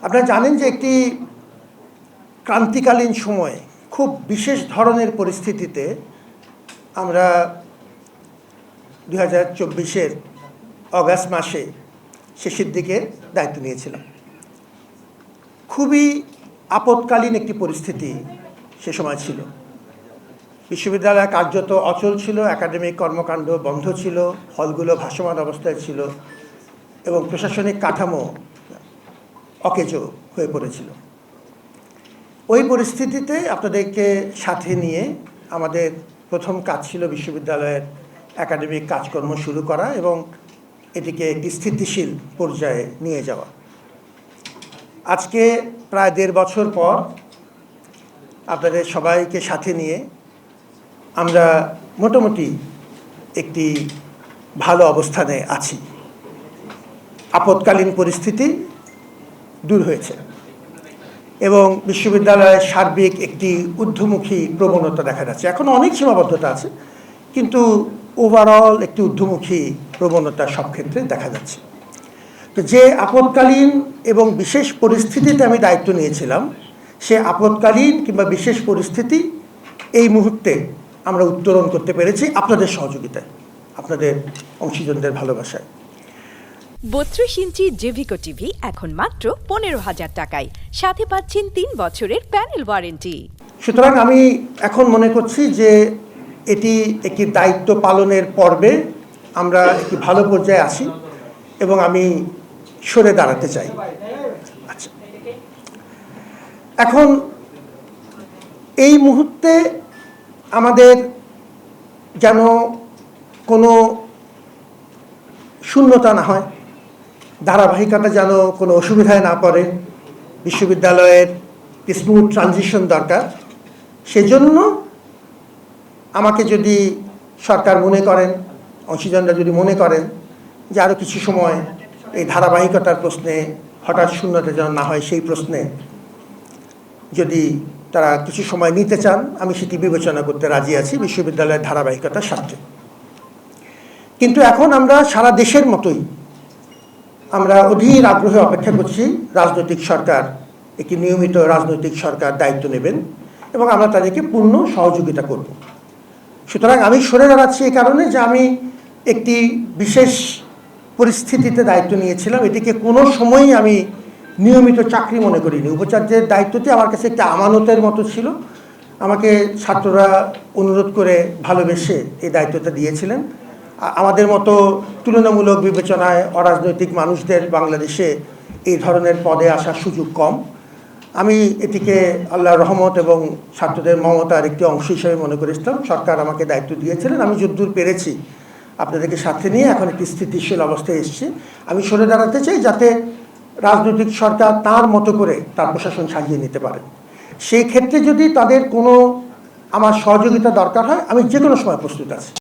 আপনারা জানেন যে একটি ক্রান্তিকালীন সময়ে খুব বিশেষ ধরনের পরিস্থিতিতে আমরা 2024-এর অগাস্ট মাসে শেষের দিকে দায়িত্ব নিয়েছিলাম। খুবই আপৎকালীন একটি পরিস্থিতি সে সময় ছিল। বিশ্ববিদ্যালয় কার্যত অচল ছিল, একাডেমিক কর্মকাণ্ড বন্ধ ছিল, হলগুলো ভাসমান অবস্থায় ছিল এবং প্রশাসনিক কাঠামো অকেজো হয়ে পড়েছিল। ওই পরিস্থিতিতে আপনাদেরকে সাথে নিয়ে আমাদের প্রথম কাজ ছিল বিশ্ববিদ্যালয়ের একাডেমিক কাজকর্ম শুরু করা এবং এটিকে একটি স্থিতিশীল পর্যায়ে নিয়ে যাওয়া। আজকে প্রায় 1.5 বছর পর আপনাদের সবাইকে সাথে নিয়ে আমরা মোটামুটি একটি ভালো অবস্থানে আছি। আপৎকালীন পরিস্থিতি দূর হয়েছে এবং বিশ্ববিদ্যালয়ের সার্বিক একটি ঊর্ধ্বমুখী প্রবণতা দেখা যাচ্ছে। এখন অনেক সীমাবদ্ধতা আছে, কিন্তু ওভারঅল একটি ঊর্ধ্বমুখী প্রবণতা সব ক্ষেত্রে দেখা যাচ্ছে। তো যে আপৎকালীন এবং বিশেষ পরিস্থিতিতে আমি দায়িত্ব নিয়েছিলাম, সে আপৎকালীন কিংবা বিশেষ পরিস্থিতি এই মুহূর্তে আমরা উত্তরণ করতে পেরেছি আপনাদের সহযোগিতায়, আপনাদের অংশীজনদের ভালোবাসায়। 32 ইঞ্চি জেভিকো টিভি এখন মাত্র 15,000 টাকায়, সাথে পাচ্ছেন 3 বছরের প্যানেল ওয়ারেন্টি। সুতরাং আমি এখন মনে করছি যে এটি একটি দায়িত্ব পালনের পর্বে আমরা একটি ভালো পর্যায়ে আছি এবং আমি সরে দাঁড়াতে চাই। আচ্ছা, এখন এই মুহূর্তে আমাদের যেন কোনো শূন্যতা না হয়, ধারাবাহিকতা যেন কোনো অসুবিধায় না পড়ে, বিশ্ববিদ্যালয়ের স্মুথ ট্রানজিশন দরকার। সেজন্য আমাকে যদি সরকার মনে করেন, অংশীজনরা যদি মনে করেন যে আরও কিছু সময় এই ধারাবাহিকতার প্রশ্নে হঠাৎ শূন্যতা যেন না হয়, সেই প্রশ্নে যদি তারা কিছু সময় নিতে চান, আমি সেটি বিবেচনা করতে রাজি আছি বিশ্ববিদ্যালয়ের ধারাবাহিকতার স্বার্থে। কিন্তু এখন আমরা সারা দেশের মতোই আমরা অধীর আগ্রহে অপেক্ষা করছি রাজনৈতিক সরকার, একটি নিয়মিত রাজনৈতিক সরকার দায়িত্ব নেবেন এবং আমরা তাদেরকে পূর্ণ সহযোগিতা করব। সুতরাং আমি সরে দাঁড়াচ্ছি এই কারণে যে আমি একটি বিশেষ পরিস্থিতিতে দায়িত্ব নিয়েছিলাম। এটিকে কোনো সময়ই আমি নিয়মিত চাকরি মনে করিনি। উপাচার্যের দায়িত্বটি আমার কাছে একটা আমানতের মতো ছিল। আমাকে ছাত্ররা অনুরোধ করে ভালোবেসে এই দায়িত্বটা দিয়েছিলেন। আমাদের মতো তুলনামূলক বিবেচনায় অরাজনৈতিক মানুষদের বাংলাদেশে এই ধরনের পদে আসার সুযোগ কম। আমি এটিকে আল্লাহর রহমত এবং ছাত্রদের মমতার একটি অংশ হিসেবে মনে করেছিলাম। সরকার আমাকে দায়িত্ব দিয়েছিলেন, আমি যতদূর পেরেছি আপনাদেরকে সাথে নিয়ে এখন একটি স্থিতিশীল অবস্থায় এসেছি। আমি সরে দাঁড়াতে চাই যাতে রাজনৈতিক সরকার তার মতো করে তার প্রশাসন সাজিয়ে নিতে পারে। সেই ক্ষেত্রে যদি তাদের কোনো আমার সহযোগিতা দরকার হয়, আমি যে কোনো সময় প্রস্তুত আছি।